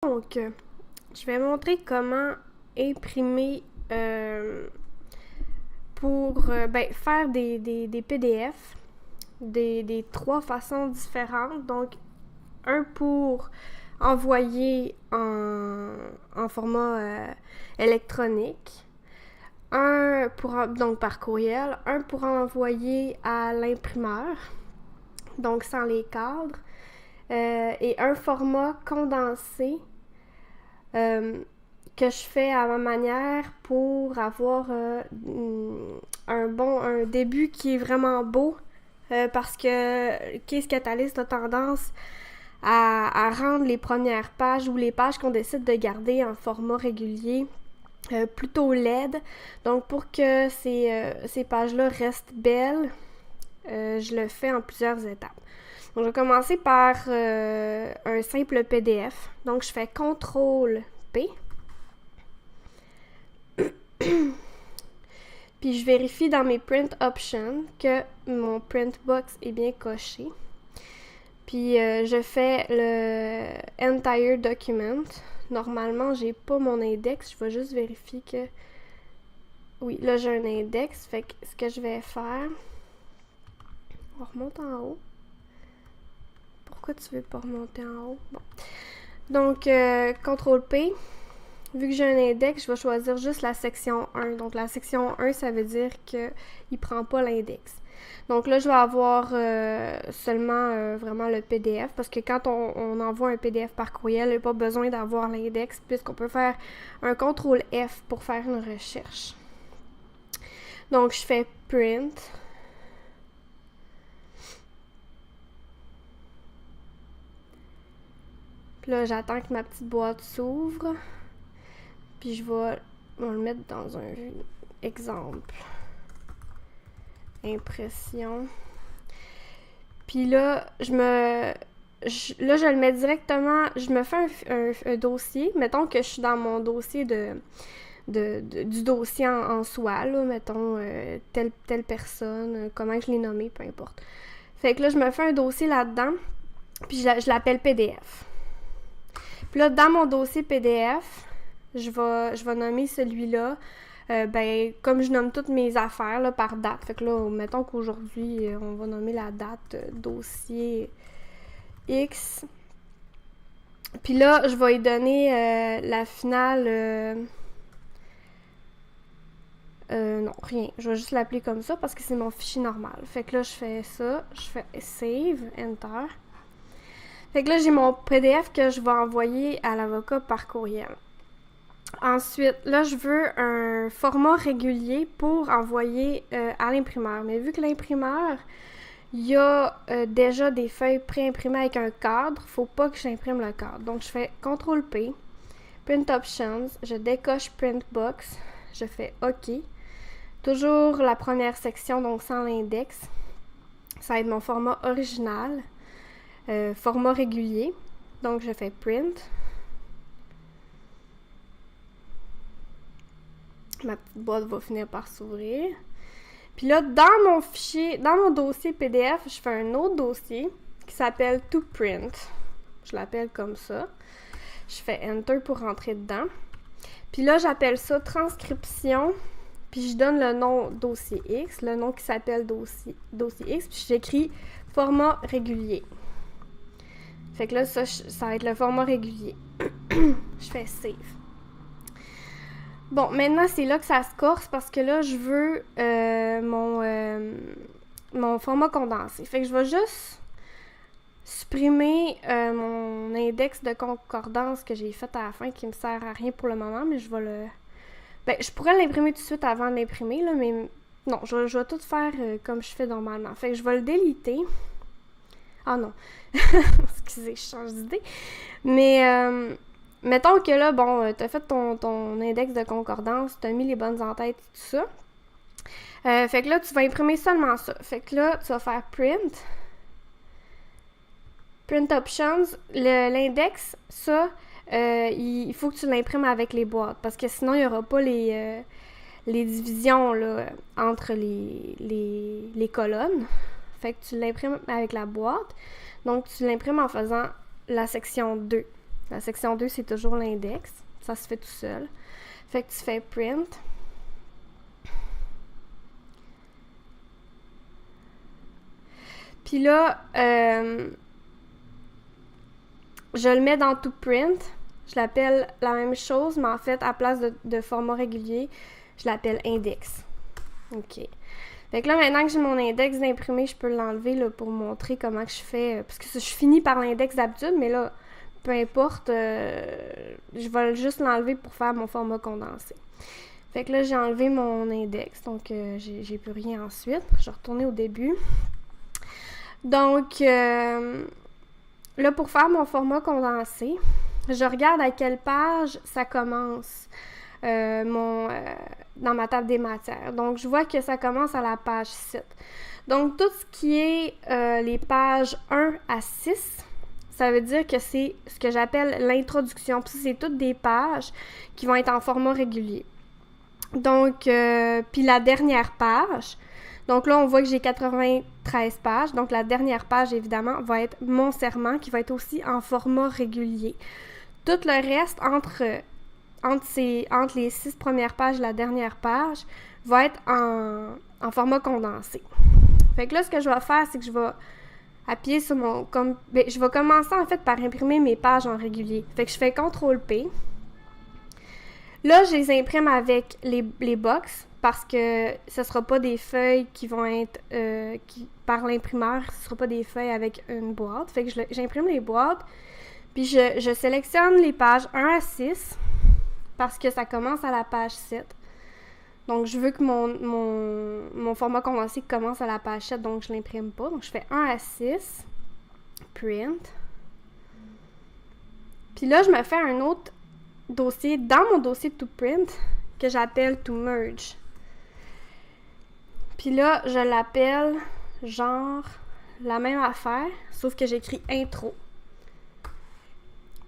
Donc, je vais montrer comment imprimer pour faire des PDF des trois façons différentes. Donc, un pour envoyer en format électronique, un pour donc par courriel, un pour envoyer à l'imprimeur, donc sans les cadres, et un format condensé que je fais à ma manière pour avoir un début qui est vraiment beau parce que Case Catalyst a tendance à rendre les premières pages ou les pages qu'on décide de garder en format régulier plutôt laide. Donc pour que ces pages-là restent belles, je le fais en plusieurs étapes. Donc je vais commencer par un simple PDF. Donc je fais CTRL-P. Puis je vérifie dans mes print options que mon print box est bien coché. Puis je fais le entire document. Normalement, j'ai pas mon index. Je vais juste vérifier que... Oui, là j'ai un index. Fait que ce que je vais faire... On remonte en haut. Pourquoi tu veux pas remonter en haut? Bon. Donc, CTRL-P. Vu que j'ai un index, je vais choisir juste la section 1. Donc, la section 1, ça veut dire qu'il ne prend pas l'index. Donc là, je vais avoir seulement vraiment le PDF parce que quand on envoie un PDF par courriel, il n'y a pas besoin d'avoir l'index puisqu'on peut faire un CTRL-F pour faire une recherche. Donc, je fais Print. Puis là, j'attends que ma petite boîte s'ouvre. Puis je vais le mettre dans un exemple. Impression. Puis là, je le mets directement. Je me fais un dossier. Mettons que je suis dans mon dossier du dossier en soi, là. Mettons telle personne, comment je l'ai nommé, peu importe. Fait que là, je me fais un dossier là-dedans. Puis je l'appelle PDF. Puis là, dans mon dossier PDF, je vais nommer celui-là, comme je nomme toutes mes affaires là, par date. Fait que là, mettons qu'aujourd'hui, on va nommer la date dossier X. Puis là, je vais y donner la finale... non, rien. Je vais juste l'appeler comme ça parce que c'est mon fichier normal. Fait que là, je fais ça. Je fais Save, Enter. Fait que là, j'ai mon PDF que je vais envoyer à l'avocat par courriel. Ensuite, là, je veux un format régulier pour envoyer à l'imprimeur. Mais vu que l'imprimeur, il y a déjà des feuilles pré-imprimées avec un cadre, faut pas que j'imprime le cadre. Donc, je fais CTRL-P, Print Options, je décoche Print Box, je fais OK. Toujours la première section, donc sans l'index. Ça va être mon format original. Format régulier. Donc, je fais Print. Ma petite boîte va finir par s'ouvrir. Puis là, dans mon fichier, dans mon dossier PDF, je fais un autre dossier qui s'appelle To Print. Je l'appelle comme ça. Je fais Enter pour rentrer dedans. Puis là, j'appelle ça Transcription. Puis je donne le nom dossier X, le nom qui s'appelle dossier X. Puis j'écris Format régulier. Fait que là, ça va être le format régulier. Je fais Save. Bon, maintenant, c'est là que ça se corse parce que là, je veux mon format condensé. Fait que je vais juste supprimer mon index de concordance que j'ai fait à la fin qui me sert à rien pour le moment, mais je vais le... je pourrais l'imprimer tout de suite avant de l'imprimer, là, mais non, je vais tout faire comme je fais normalement. Fait que je vais le déliter. Ah non. Excusez, je change d'idée. Mais... mettons que là, bon, t'as fait ton index de concordance, t'as mis les bonnes en tête et tout ça. Fait que là, tu vas imprimer seulement ça. Fait que là, tu vas faire Print. Print Options. L'index, ça, il faut que tu l'imprimes avec les boîtes. Parce que sinon, il n'y aura pas les divisions là, entre les colonnes. Fait que tu l'imprimes avec la boîte. Donc, tu l'imprimes en faisant la section 2. La section 2, c'est toujours l'index. Ça se fait tout seul. Fait que tu fais print. Puis là, je le mets dans tout print. Je l'appelle la même chose, mais en fait, à place de format régulier, je l'appelle index. OK. Fait que là, maintenant que j'ai mon index d'imprimé, je peux l'enlever là, pour montrer comment que je fais. Parce que je finis par l'index d'habitude, mais là, peu importe, je vais juste l'enlever pour faire mon format condensé. Fait que là, j'ai enlevé mon index, donc j'ai plus rien ensuite. Je vais retourner au début. Donc, là, pour faire mon format condensé, je regarde à quelle page ça commence dans ma table des matières. Donc, je vois que ça commence à la page 7. Donc, tout ce qui est les pages 1 à 6, ça veut dire que c'est ce que j'appelle l'introduction. Puis c'est toutes des pages qui vont être en format régulier. Donc, puis la dernière page, donc là, on voit que j'ai 93 pages. Donc, la dernière page, évidemment, va être mon serment qui va être aussi en format régulier. Tout le reste, entre les 6 premières pages et la dernière page, va être en format condensé. Fait que là, ce que je vais faire, c'est que je vais appuyer sur je vais commencer, en fait, par imprimer mes pages en régulier. Fait que je fais CTRL-P. Là, je les imprime avec les box parce que ce ne sera pas des feuilles qui vont être par l'imprimeur, ce ne sera pas des feuilles avec une boîte. Fait que j'imprime les boîtes, puis je sélectionne les pages 1 à 6 parce que ça commence à la page 7. Donc, je veux que mon format condensé commence à la page 7, donc je ne l'imprime pas. Donc, je fais 1 à 6, print. Puis là, je me fais un autre dossier dans mon dossier to print que j'appelle to merge. Puis là, je l'appelle genre la même affaire, sauf que j'écris intro.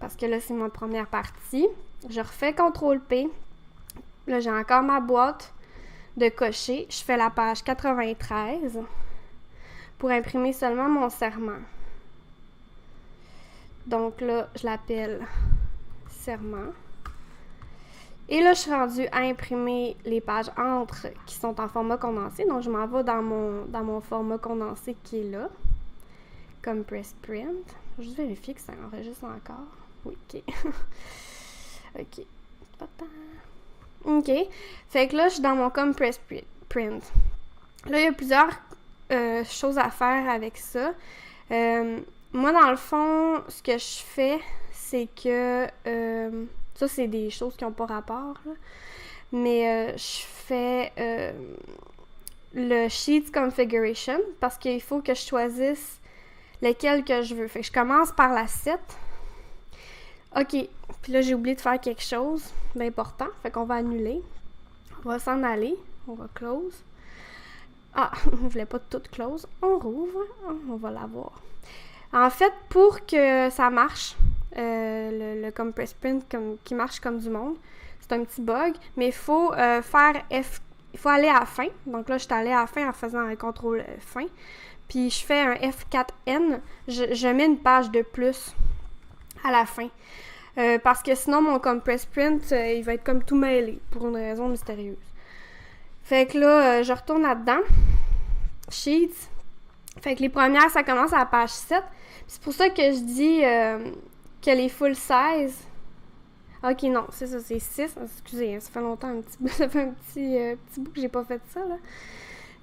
Parce que là, c'est ma première partie. Je refais CTRL-P. Là, j'ai encore ma boîte de cocher. Je fais la page 93 pour imprimer seulement mon serment. Donc là, je l'appelle serment. Et là, je suis rendue à imprimer les pages entre qui sont en format condensé. Donc, je m'en vais dans mon format condensé qui est là. Comme Press Print. Je vais juste vérifier que ça enregistre encore. Oui, OK. OK. OK. Fait que là, je suis dans mon Compress Print. Là, il y a plusieurs choses à faire avec ça. Moi, dans le fond, ce que je fais, c'est que... ça, c'est des choses qui n'ont pas rapport, là. Mais je fais le Sheet Configuration parce qu'il faut que je choisisse lequel que je veux. Fait que je commence par la 7. OK. Puis là, j'ai oublié de faire quelque chose d'important. Fait qu'on va annuler. On va s'en aller. On va close. Ah, on ne voulait pas tout close. On rouvre. On va l'avoir. En fait, pour que ça marche, le Compress Print qui marche comme du monde, c'est un petit bug, mais il faut faire il faut aller à la fin. Donc là, je suis allée à la fin en faisant un contrôle fin. Puis je fais un F4N. Je mets une page de plus à la fin. Parce que sinon, mon Compress Print, il va être comme tout mêlé pour une raison mystérieuse. Fait que là, je retourne là-dedans. Sheets. Fait que les premières, ça commence à la page 7. C'est pour ça que je dis que les full size... Ok, non, c'est ça, c'est 6. Excusez, ça fait longtemps, ça fait un petit bout que j'ai pas fait ça, là.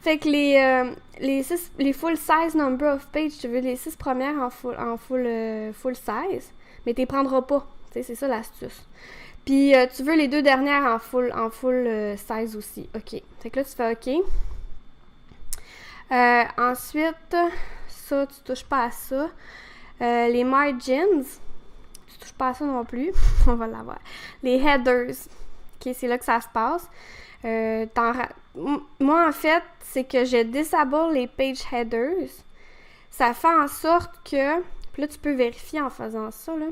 Fait que les full size number of pages, tu veux les 6 premières en full size, mais tu les prendras pas. Tu sais, c'est ça l'astuce. Puis tu veux les 2 dernières en full size aussi. OK. Fait que là, tu fais OK. Ensuite, ça, tu touches pas à ça. Les margins, tu touches pas à ça non plus. On va l'avoir. Les headers. OK, c'est là que ça se passe. Moi, en fait, c'est que je disable les page headers. Ça fait en sorte que... Puis là, tu peux vérifier en faisant ça, là.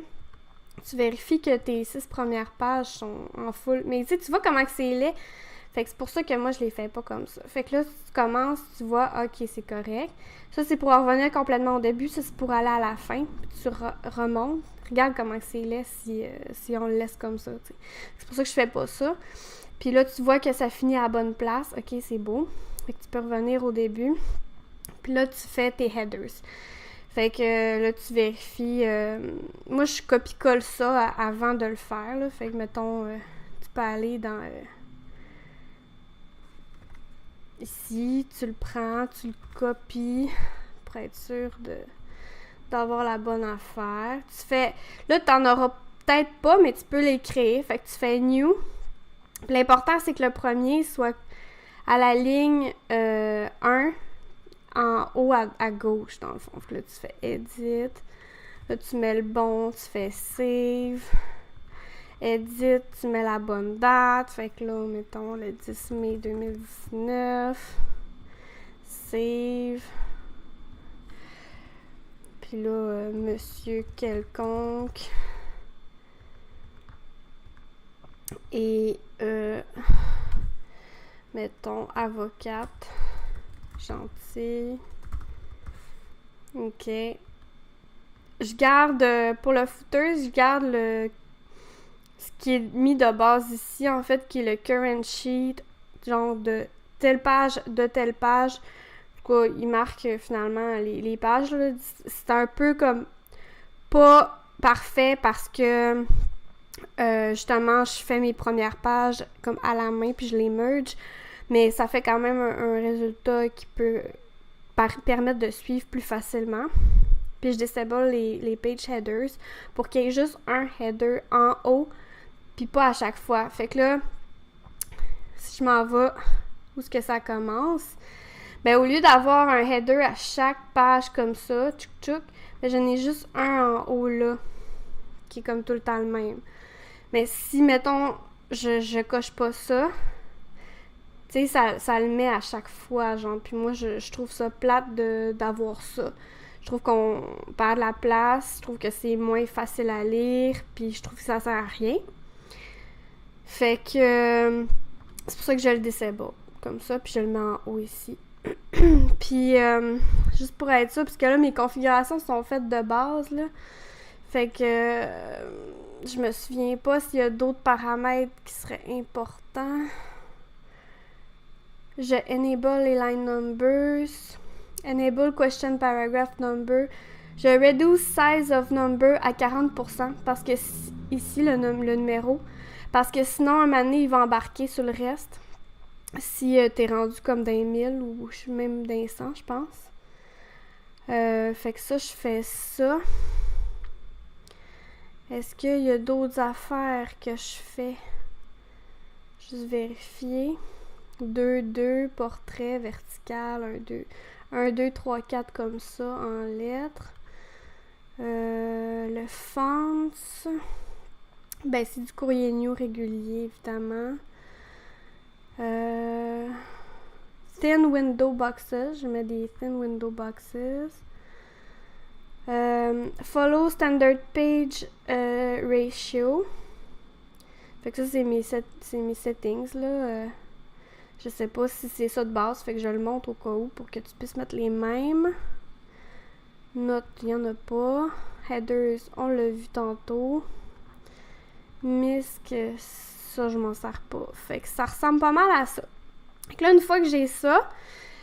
Tu vérifies que tes 6 premières pages sont en full... Mais tu sais, tu vois comment que c'est laid. Fait que c'est pour ça que moi, je les fais pas comme ça. Fait que là, tu commences, tu vois, ok, c'est correct. Ça, c'est pour revenir complètement au début. Ça, c'est pour aller à la fin. Puis tu remontes. Regarde comment c'est laid si on le laisse comme ça, t'sais. C'est pour ça que je fais pas ça. Puis là, tu vois que ça finit à la bonne place. Ok, c'est beau. Fait que tu peux revenir au début. Puis là, tu fais tes headers. Fait que là, tu vérifies. Moi, je copie-colle ça avant de le faire. Là. Fait que, mettons, tu peux aller dans... ici, tu le prends, tu le copies pour être sûr d'avoir la bonne affaire. Tu fais... Là, t'en auras peut-être pas, mais tu peux les créer. Fait que tu fais « New ». L'important, c'est que le premier soit à la ligne 1 en haut à gauche, dans le fond. Là, tu fais Edit. Là, tu mets le bon, tu fais Save. Edit, tu mets la bonne date. Fait que là, mettons le 10 mai 2019. Save. Puis là, monsieur quelconque. Et, mettons, avocate. Gentil. OK. Je garde, pour le footer, je garde ce qui est mis de base ici, en fait, qui est le current sheet, genre de telle page, de telle page. Quoi, il marque finalement les pages, là. C'est un peu comme pas parfait parce que justement, je fais mes premières pages comme à la main puis je les merge. Mais ça fait quand même un résultat qui peut permettre de suivre plus facilement. Puis je disable les page headers pour qu'il y ait juste un header en haut, puis pas à chaque fois. Fait que là, si je m'en vais où est-ce que ça commence, ben au lieu d'avoir un header à chaque page comme ça, tchouk tchouk, ben j'en ai juste un en haut là, qui est comme tout le temps le même. Mais si, mettons, je coche pas ça, tu sais, ça le met à chaque fois, genre. Puis moi, je trouve ça plate d'avoir ça. Je trouve qu'on perd de la place, je trouve que c'est moins facile à lire, puis je trouve que ça sert à rien. Fait que c'est pour ça que je le disable, comme ça, puis je le mets en haut ici. Puis, juste pour être sûr, parce que là, mes configurations sont faites de base, là. Fait que je me souviens pas s'il y a d'autres paramètres qui seraient importants. Je enable les line numbers. Enable question paragraph number. Je reduce size of number à 40% parce que ici, le numéro. Parce que sinon, un moment donné, il va embarquer sur le reste. Si t'es rendu comme d'un 1000 ou même d'un 100, je pense. Fait que ça, je fais ça. Est-ce qu'il y a d'autres affaires que je fais? Juste vérifier. 2, portrait vertical, 1, 2, 3, 4 comme ça en lettres. Le font, ben c'est du courrier new régulier évidemment. Thin window boxes, je mets des thin window boxes. Follow standard page ratio. Fait que ça c'est mes settings là. Je sais pas si c'est ça de base, fait que je le montre au cas où pour que tu puisses mettre les mêmes. Notes, il n'y en a pas. Headers, on l'a vu tantôt. Misc, ça, je m'en sers pas. Fait que ça ressemble pas mal à ça. Fait que là, une fois que j'ai ça,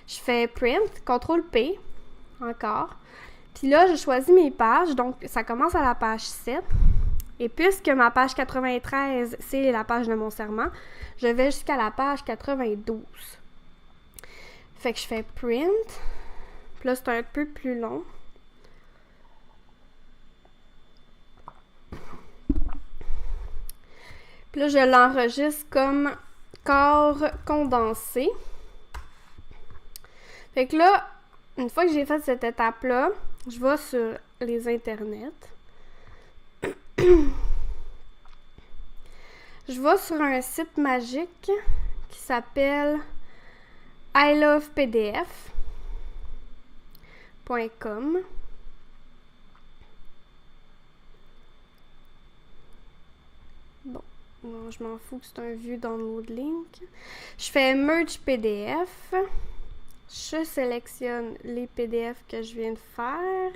je fais Print, CTRL-P, encore. Puis là, je choisis mes pages, donc ça commence à la page 7. Et puisque ma page 93, c'est la page de mon serment, je vais jusqu'à la page 92. Fait que je fais Print. Puis là, c'est un peu plus long. Puis là, je l'enregistre comme corps condensé. Fait que là, une fois que j'ai fait cette étape-là, je vais sur les internets. Je vais sur un site magique qui s'appelle ilovepdf.com. Bon, non, je m'en fous que c'est un view download link. Je fais Merge PDF. Je sélectionne les PDF que je viens de faire.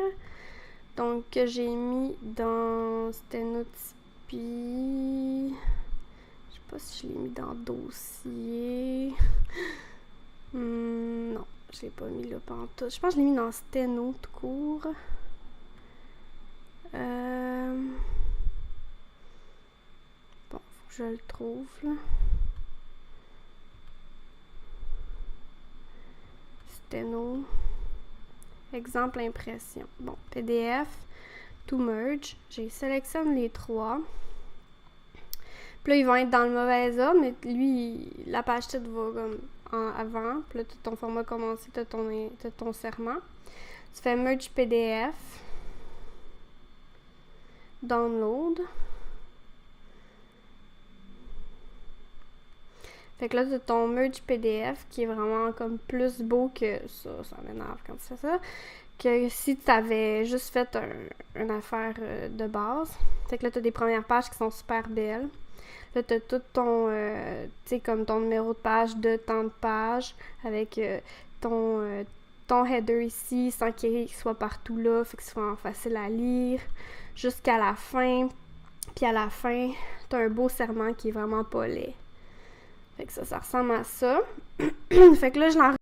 Donc, que j'ai mis dans Stenotypy. Je sais pas si je l'ai mis dans Dossier. Non, je l'ai pas mis là pantoute. Je pense que je l'ai mis dans Steno tout court. Bon, faut que je le trouve, là. Steno. Exemple impression. Bon, PDF. To merge. J'ai sélectionne les trois. Puis là, ils vont être dans le mauvais ordre, mais lui, la page titre va comme en avant. Puis là, tu as ton format commencé, tu as ton serment. Tu fais merge PDF. Download. Fait que là, tu as ton merge PDF qui est vraiment comme plus beau que ça. Ça m'énerve quand tu fais ça. Que si tu avais juste fait une affaire de base. Fait que là, tu as des premières pages qui sont super belles. Là, tu as tout ton, tu sais, comme ton numéro de page de tant de pages avec ton header ici sans qu'il soit partout là. Fait que ce soit facile à lire jusqu'à la fin. Puis à la fin, tu as un beau serment qui est vraiment pas laid. Fait que ça ressemble à ça. Fait que là, je l'enregistre.